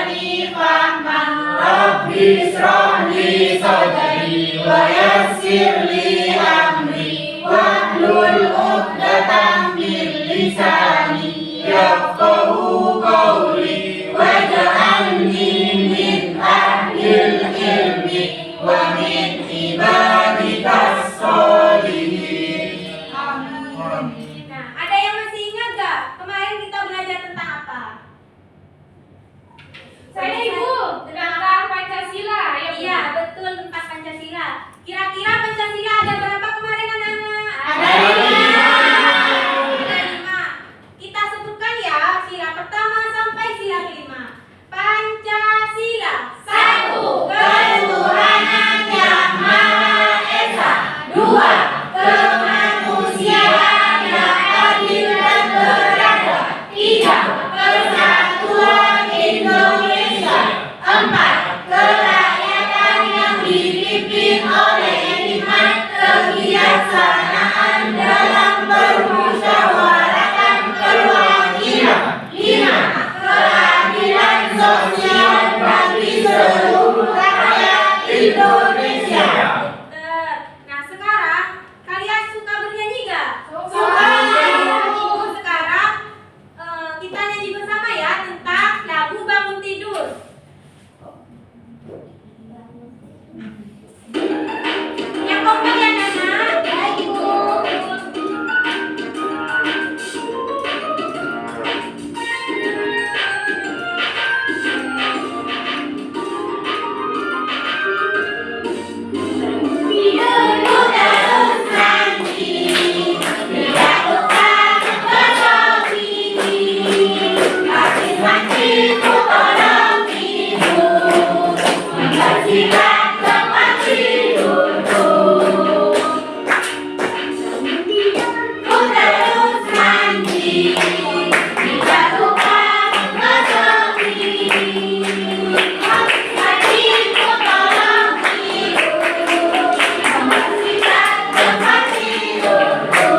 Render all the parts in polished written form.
lisani fahman Rabbi ishrah li sadri wa yassir li amri wahlul 'uqdatam min lisani yafqahu qawli waj'alni min ahlil ilmi wa min ibadikas sholihin. Amin. Nah, ada yang masih ingat gak? Kemarin kita belajar tentang apa? Saya Ibu, tentang Pancasila. Iya, betul, tentang Pancasila. Kira-kira Pancasila ada berapa kemarin anak-anak? Ada 5. Ada 5. Kita sebutkan ya, sila pertama sampai sila kelima. Pancasila. 1. Ketuhanan yang Maha Esa. 2. Kemanusiaan yang adil dan beradab. 3. Persatuan Indonesia. 4. Kerakyatan yang dipimpin oleh hikmat kebijaksanaan dalam permusyawaratan perwakilan. 5. Keadilan sosial bagi seluruh rakyat Indonesia. Nah, sekarang kalian suka bernyanyi gak? Suka. Sekarang kita nyanyi bersama ya tentang lagu bangun tidur. Yang kompak ya Nana? Baik Bu. Tidurku terus nanti, tidak tukang berkopi. Habis mandiku tolong tidur, membersihkan tempat tidurku. Tidurku terus nanti, tidak tukang berkopi. Habis mandiku tolong tidur, membersihkan tempat tidurku.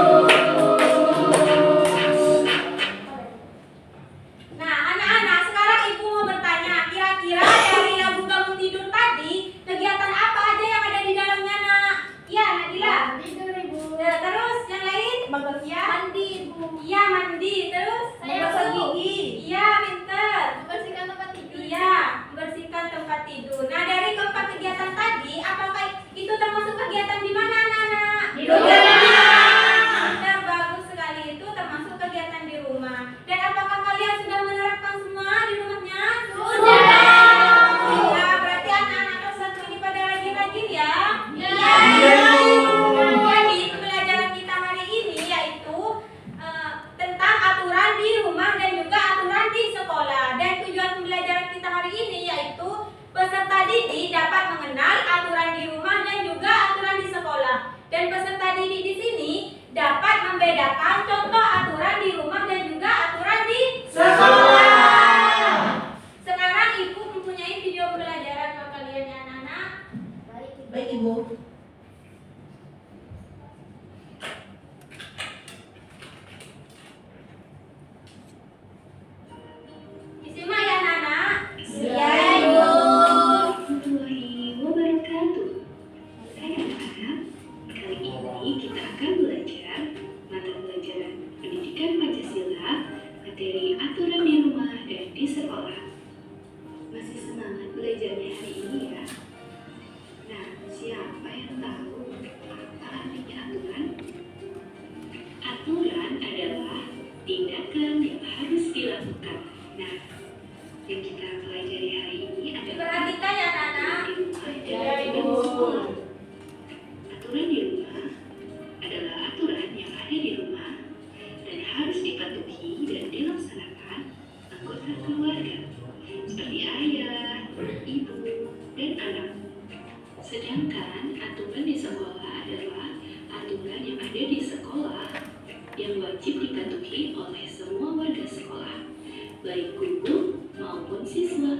Nah, anak-anak, sekarang Ibu mau bertanya, kira-kira dari lagu bangun tidur tadi, kegiatan apa aja yang ada di dalamnya, Nak? Iya, Nadila. Tidur Ibu. Nah, terus yang lain? Ya. Mandi Ibu. Iya, mandi. Terus? Gosok gigi. Iya, pinter. Bersihkan tempat tidur. Iya, bersihkan tempat tidur. Nah, dari keempat kegiatan tadi, apakah itu termasuk kegiatan di mana, Anak-anak? Di rumah. Nah, bagus sekali, itu termasuk kegiatan di rumah. Dan apakah kalian sudah menerapkan semua di rumahnya? Nah, berarti anak-anak kelas 1 ini pada rajin-rajin ya? Jadi, pembelajaran kita hari ini yaitu tentang aturan di rumah dan juga aturan di sekolah. Dan tujuan pembelajaran kita hari ini yaitu peserta didik dapat mengenal aturan di rumah dan juga aturan di sekolah. Dan peserta didik di sini dapat membedakan contoh aturan di rumah dan juga aturan di Sekolah. Sekarang Ibu mempunyai video pembelajaran buat kalian ya anak-anak. Baik Ibu. Disimak ya anak-anak. Iya Ibu. Warahmatullahi wabarakatuh. Hai anak-anak, kali ini kita akan belajar mata pelajaran pendidikan Pancasila, materi aturan di rumah dan di sekolah. Masih semangat belajarnya hari ini ya? Nah, siapa yang tahu apa artinya aturan? Aturan adalah tindakan yang harus dilakukan. Nah, yang kita pelajari hari ini adalah Perhatikan ya anak-anak. di rumah Iya, dan di Ibu. sekolah. Aturan di rumah adalah aturan yang ada di rumah dan harus dipatuhi dan dilaksanakan anggota keluarga seperti ayah, ibu, dan anak. Sedangkan aturan di sekolah adalah aturan yang ada di sekolah yang wajib dipatuhi oleh semua warga sekolah, baik guru maupun siswa.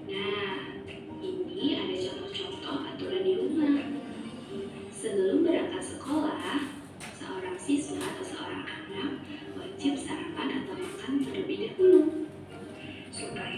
Nah, ini ada contoh-contoh aturan di rumah. Sebelum berangkat sekolah, seorang siswa atau seorang anak wajib sarapan atau makan terlebih dahulu supaya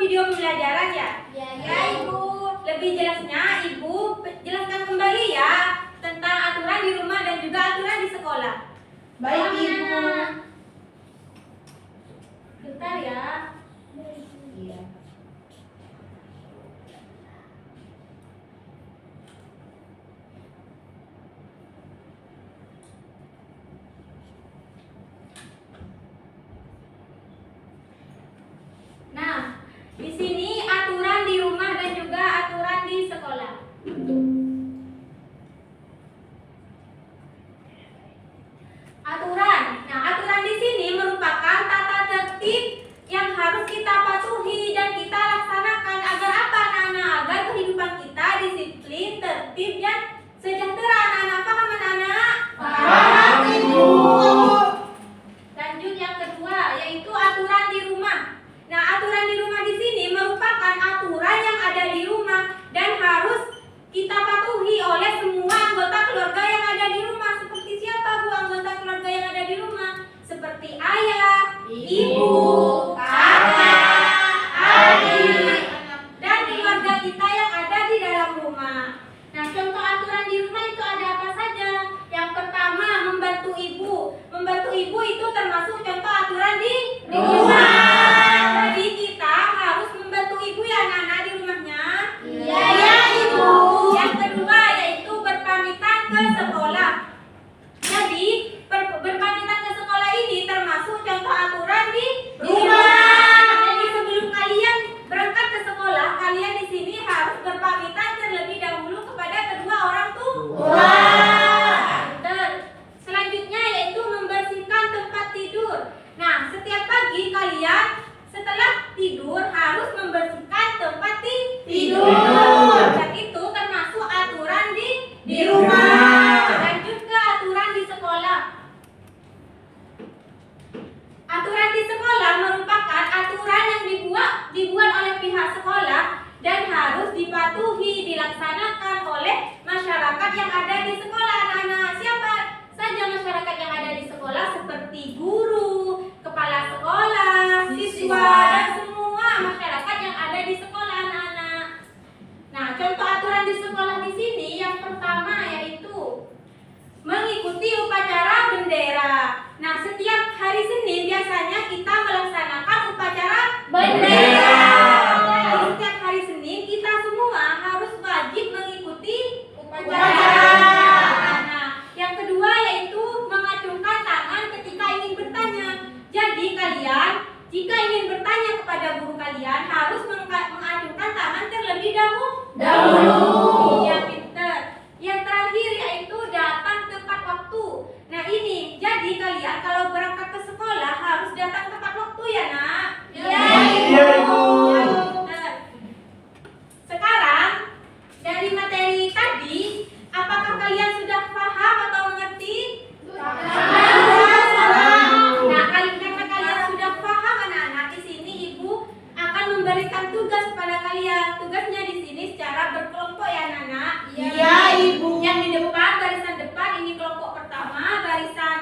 video pembelajaran ya? Ya, Ibu. Lebih jelasnya Ibu jelaskan kembali ya tentang aturan di rumah dan juga aturan di sekolah. Baik, Paham, Ibu. anak-anak? Bentar ya. Iya. Nah, di sini aturan di rumah dan juga aturan di sekolah. Aturan. Nah, aturan di sini merupakan tata tertib yang harus kita patuhi dan kita laksanakan agar apa, anak-anak? Agar kehidupan kita disiplin, tertib, dan sejahtera. Anak-anak paham, anak-anak? Paham, Ibu. Lanjut yang kedua, yaitu aturan di rumah. Nah, aturan di rumah di sini merupakan aturan yang ada di rumah dan harus kita patuhi oleh semua anggota keluarga yang ada di rumah. Seperti siapa, Bu, anggota keluarga yang ada di rumah? Seperti ayah, ibu, kakak, adik, dan keluarga kita yang ada di dalam rumah. Nah, contoh aturan di rumah itu ada apa saja? Yang pertama, membantu ibu. Membantu ibu itu termasuk contoh aturan di rumah. Jadi kita harus membantu ibu ya, anak-anak, di rumahnya. Iya, Ibu. Yang kedua yaitu berpamitan ke sekolah. Jadi berpamitan ke sekolah ini termasuk contoh aturan di rumah. Jadi sebelum kalian berangkat ke sekolah, kalian di sini harus berpamitan terlebih dahulu kepada kedua orang tua. Dan selanjutnya yaitu membersihkan tempat tidur. Nah, setiap pagi kalian setelah tidur harus membersihkan tempat tidur. Dan itu termasuk aturan di rumah. Lanjut ke aturan di sekolah. Aturan di sekolah merupakan aturan yang dibuat oleh pihak sekolah dan harus dipatuhi, dilaksanakan oleh masyarakat yang ada di sekolah. Anak-anak, siapa saja masyarakat yang ada di sekolah? Seperti guru, kepala sekolah, siswa, dan semua masyarakat yang ada di sekolah, anak-anak. Nah, contoh aturan di sekolah di sini yang pertama yaitu mengikuti upacara bendera. Nah, setiap hari Senin biasanya kita melaksanakan upacara bendera. Jadi, setiap hari Senin kita semua harus wajib mengikuti upacara. Nah, yang kedua yaitu mengacungkan tangan ketika ingin bertanya. Jadi kalian jika ingin bertanya kepada guru kalian harus mengacungkan tangan terlebih dahulu. Ya, pinter. Yang terakhir yaitu datang tepat waktu. Nah, ini jadi kalian kalau berangkat ke sekolah harus datang tepat waktu ya, Nak? Iya, Ibu. Ya, pinter. Sekarang dari materi tadi, apakah kalian sudah paham atau mengerti? Nah, karena kalian sudah paham, anak-anak, di sini Ibu akan memberikan tugas kepada kalian. Tugasnya di sini secara berkelompok ya, anak-anak. Iya, Ibu. Yang di depan, barisan depan ini kelompok pertama, barisan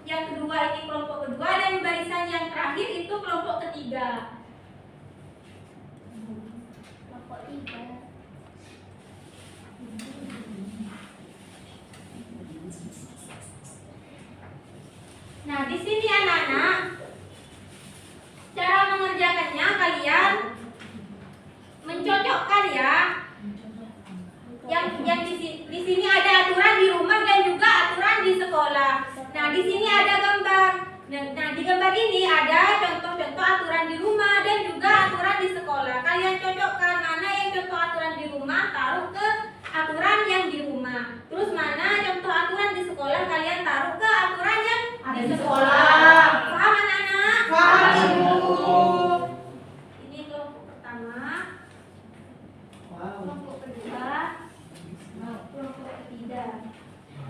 yang kedua ini kelompok kedua, dan barisan yang terakhir itu kelompok ketiga. Kelompok 3. Nah, di sini anak-anak, cara mengerjakannya kalian mencocokkan ya. Yang di sini ada aturan di rumah dan juga aturan di sekolah. Nah, di sini ada gambar. Nah, di gambar ini ada contoh-contoh aturan di rumah dan juga aturan di sekolah. Kalian cocokkan mana yang contoh aturan di rumah, taruh ke aturan yang di rumah. Terus mana contoh aturan di sekolah, kalian taruh ke aturan yang di sekolah. Paham, anak-anak? Paham, Ibu. Ini kelompok pertama, Wow. kelompok kedua, kelompok ketiga.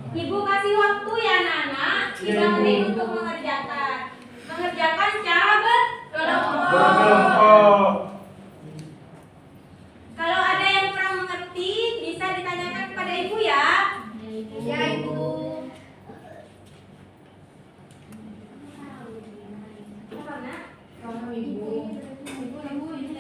Ibu kasih waktu ya, anak-anak, 3 menit untuk mengerjakan secara berkelompok. Kalau ada yang kurang mengerti, bisa ditanyakan kepada Ibu ya. Ya, Ibu. Apa, Nak? Paham, Ibu. Ibu, ini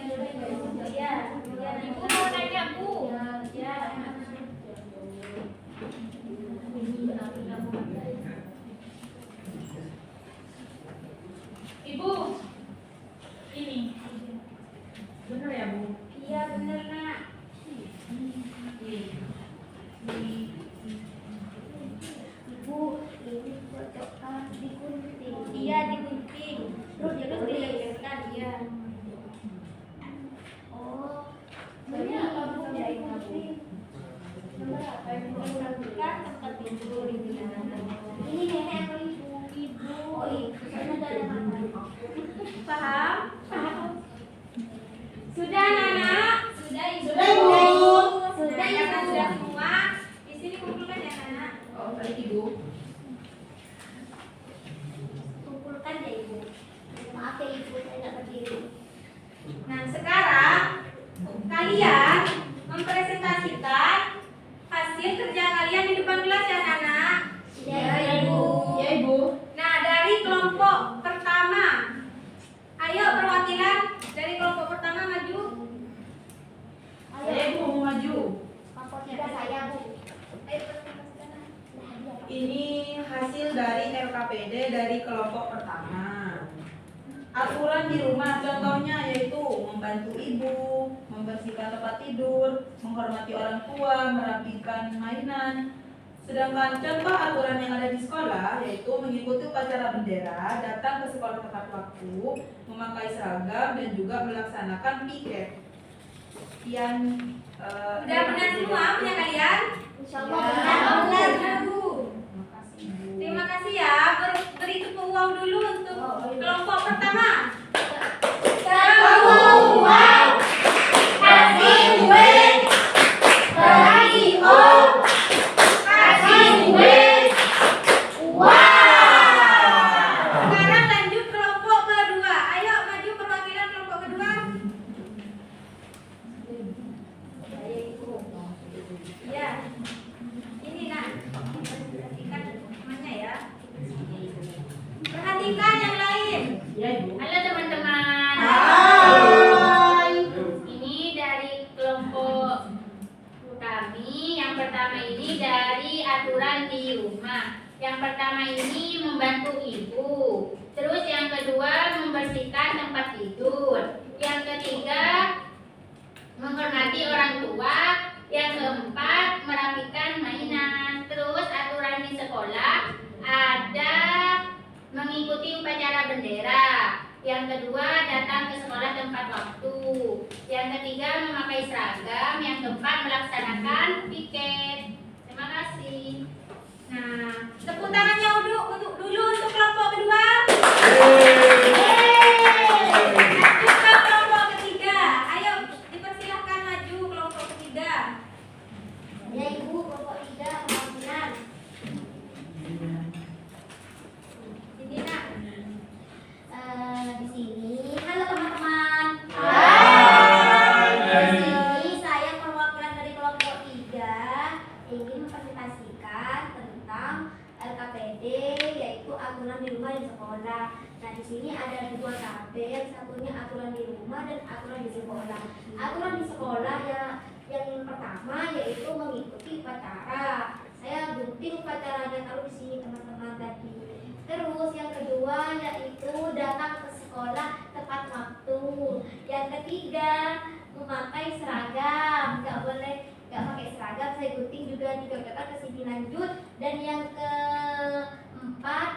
maju. Kelompok 3 saya, Bu. Ini hasil dari LKPD dari kelompok pertama. Aturan di rumah contohnya yaitu membantu ibu, membersihkan tempat tidur, menghormati orang tua, merapikan mainan. Sedangkan contoh aturan yang ada di sekolah yaitu mengikuti upacara bendera, datang ke sekolah tepat waktu, memakai seragam dan juga melaksanakan piket. Sekian. Udah benar semua punya kalian? Insyaallah Ya. benar, Bu. Terima kasih, Bu. Terima kasih ya. Beri tepuk wow dulu untuk kelompok pertama. Tepuk wow. Kasih duit. Kasih oh. Kasih duit. Wow. Sekarang lanjut kelompok kedua. Ayo maju perwakilan kelompok kedua. Ya. Ini nak. Perhatikan temannya ya. Perhatikan yang lain. Ya, Ibu. Halo teman-teman. Hai. Ini dari kelompok kami. Yang pertama ini dari aturan di rumah. Yang pertama ini membantu ibu. Terus yang kedua membersihkan tempat tidur. Yang ketiga menghormati orang tua. Yang keempat merapikan mainan. Terus aturan di sekolah ada mengikuti upacara bendera. Yang kedua datang ke sekolah tepat waktu. Yang ketiga memakai seragam. Yang keempat melaksanakan piket. Terima kasih. Nah, tepuk tangannya dulu untuk kelompok kedua. Lanjut ke kelompok ketiga. Ayo dipersilahkan maju kelompok ketiga. Ya, Ibu, kelompok 3 perwakilan. Ini nak. Di sini, halo teman-teman. Hai. Di sini saya perwakilan dari kelompok 3 ingin mempresentasikan tentang LKPD, yaitu aturan di rumah dan sekolah. Nah, di sini ada 2 tabel, satunya aturan di rumah dan aturan di sekolah. Aturan di sekolah yang pertama yaitu mengikuti upacara. Saya gunting upacaranya taruh di sini teman-teman tadi. Terus yang kedua yaitu datang ke sekolah tepat waktu. Yang ketiga memakai seragam, nggak pakai seragam, saya gunting juga dikatakan ke sini lanjut. Dan yang keempat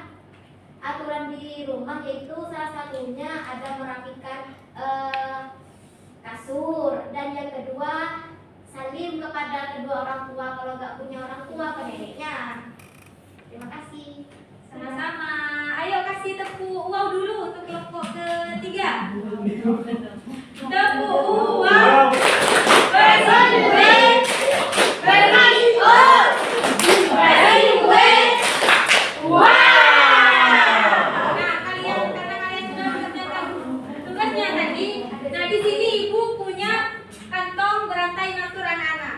aturan di rumah yaitu salah satunya ada merapikan kasur. Dan yang kedua salim kepada kedua orang tua, kalau nggak punya orang tua ke neneknya. Terima kasih. Sama-sama. Ayo kasih tepuk wow dulu untuk kelompok ketiga. Tepuk wow. Bersolidaritas. Berbagi oh. Berbagi kue. Wow. Nah, karena kalian sudah mengerjakan tugasnya tadi. Nah, di sini ibu punya kantong berantai ngatur anak-anak.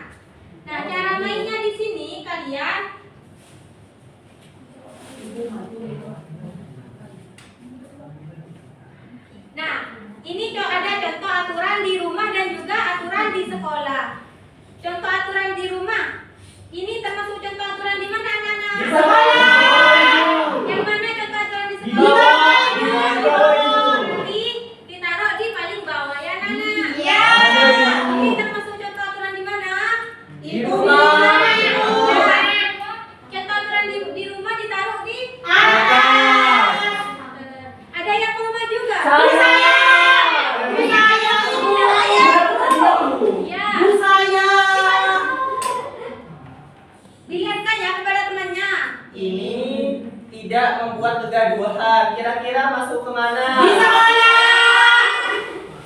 Nah, cara mainnya di sini kalian Nah, ini ada contoh aturan di rumah dan juga aturan di sekolah. Contoh aturan di rumah. Ini termasuk contoh aturan di mana anak-anak? Di sekolah. Yang mana contoh aturan di Di sekolah? bawah. Ditaruh di paling bawah ya anak-anak. Iya. Ini termasuk contoh aturan di mana? Di rumah. Contoh aturan di rumah ditaruh di Atas. Ada yang mau maju juga? Saya. Ya. Bu saya. Dilihatkan ya kepada temannya. Ini tidak membuat kegaduhan. Kira-kira masuk kemana? Di sekolah.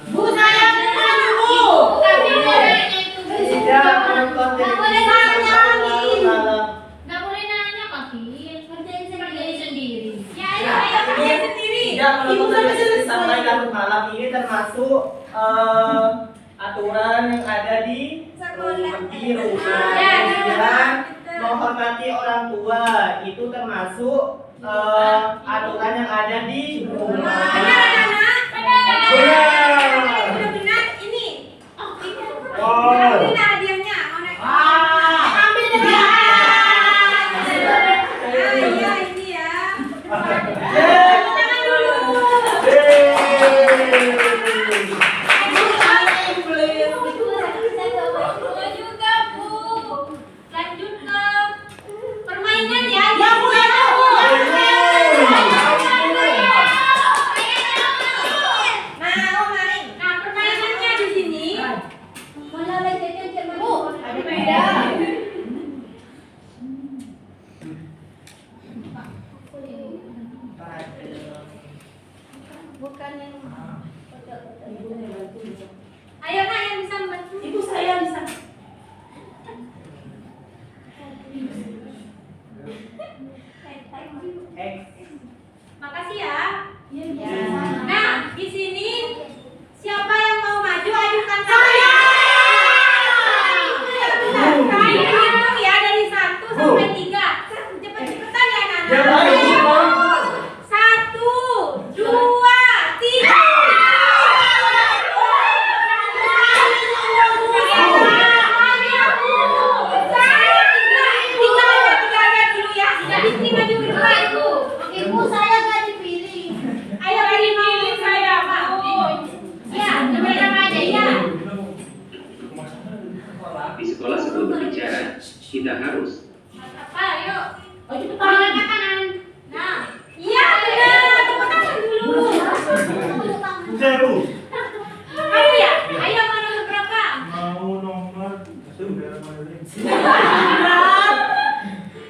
Bu saya bukan Bu. Tapi bolehnya itu Tidak menonton Nggak boleh televisi nanya sampai lagi. malam. nggak boleh nanya kaki. Kerjain Kerjain sendiri. Ya, ayo kerjain sendiri. Tidak menonton Ibu sampai televisi selesai. sampai larut malam. Ini termasuk aturan yang ada di Sekolah. rumah. Ya, Kemudian betul. menghormati orang tua itu termasuk aturan yang ada di rumah. Benar anak-anak? Benar. Sudah benar ini. Oh. Ini hadiahnya. kita harus Apa? Yuk. Oh, cepetan. Tangan kanan. Nah. Iya benar, tepuk tangan dulu. Zero. Ayo ya, ayo mau nomor berapa? Mau nomor sudah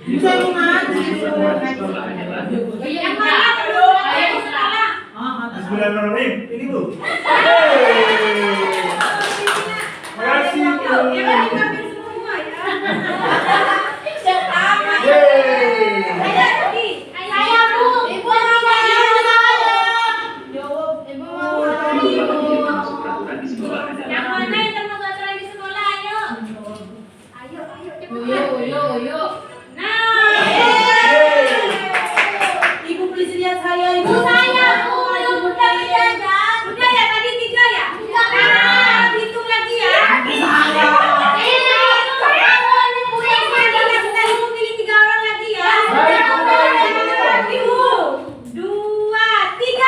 Bisa nih mas. Sekolah adalah Yang mana dulu? Ayo salah. Bismillahirrahmanirrahim. Ini bu. Makasih. Ya kan diambil semua ya. Sama. Yeay. Ayo lagi. Saya Bu, Ibu saya. Jawab. yang termasuk peraturan di sekolah Yang adalah mana yang termasuk aturan di sekolah? Ayo. Ayo, Yuk. Nah. Ibu please lihat saya ibu. Saya Bu, udah belajar. Udah ya tadi 3 ya? Nah, hitung lagi ya. Pilih 3 orang lagi ya. 1, 2, 3.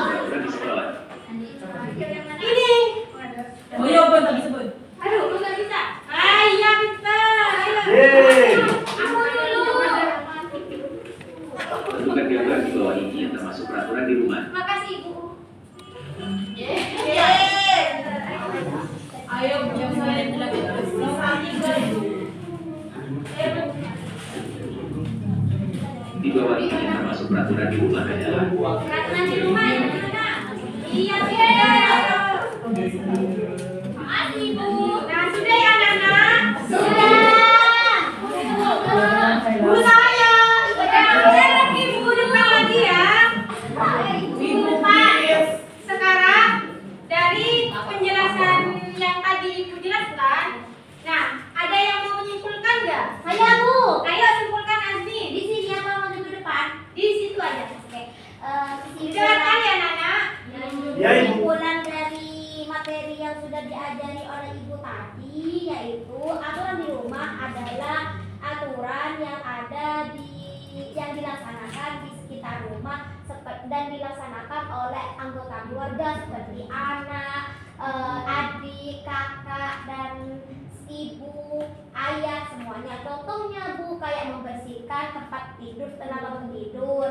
peraturan di sekolah. Ini. Oh iya apa tadi sebut? Aduh, lu nggak bisa. Iya bisa. Ayo. Yeay. Aku dulu. Tentukan gambar di bawah ini yang termasuk peraturan di rumah. Makasih Ibu. Ayo yang saya bilang itu. Di bawah ini yang termasuk peraturan di rumah adalah Peraturan di rumah yang mana? Iya sudah. Makasih Ibu. Nah sudah ya anak-anak. Bu saya. Sudah lagi Bu depan lagi ya. Ibu Pak. Sekarang dari penjelasan yang tadi Ibu jelaskan, nah ada yang mau menyimpulkan nggak? Saya Bu. Ayo simpulkan Azmi. Di sini apa mau ke depan? Di situ aja. Oke. Dengarkan ya Nana. Ya, Ibu. Kesimpulan dari materi yang sudah diajari oleh Ibu tadi, yaitu aturan di rumah adalah aturan yang ada yang dilaksanakan di sekitar rumah dan dilaksanakan oleh anggota keluarga seperti anak, adik, kakak, dan ibu, ayah, semuanya. Contohnya Bu, kayak membersihkan tempat tidur setelah bangun tidur,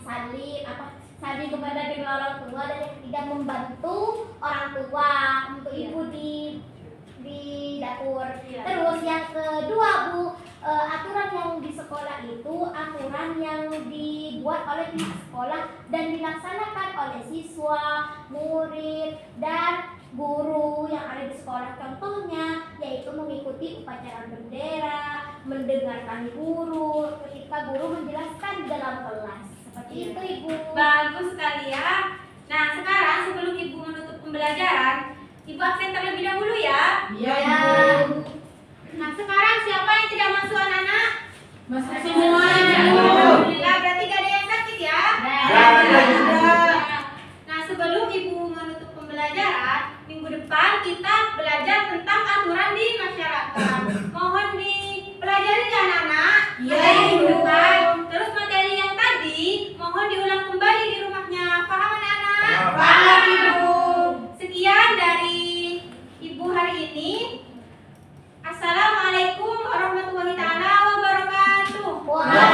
saling kepada kedua orang tua, dan yang ketiga membantu orang tua untuk ibu di dapur. Terus yang kedua Bu, aturan yang di sekolah itu aturan yang dibuat oleh pihak sekolah dan dilaksanakan oleh siswa, murid, dan guru yang ada di sekolah. Contohnya yaitu mengikuti upacara bendera, mendengarkan guru ketika guru menjelaskan di dalam kelas. Seperti itu Ibu. Bagus sekali ya. Nah sekarang sebelum Ibu menutup pembelajaran, Ibu absen terlebih dahulu ya. Iya Ya. ibu. Nah sekarang siapa yang tidak masuk anak-anak? Masuk semua ibu. Alhamdulillah, berarti gak ada yang sakit ya? Tidak. Nah sebelum Ibu menutup pembelajaran, minggu depan kita belajar tentang aturan di masyarakat. Mohon dipelajari ya anak-anak. Iya, Materi minggu Ibu. depan. Terus materi yang tadi mohon diulang kembali di rumahnya. Paham anak-anak? Paham, Ibu. Sekian dari Ibu hari ini. Assalamualaikum warahmatullahi taala wabarakatuh. Wah.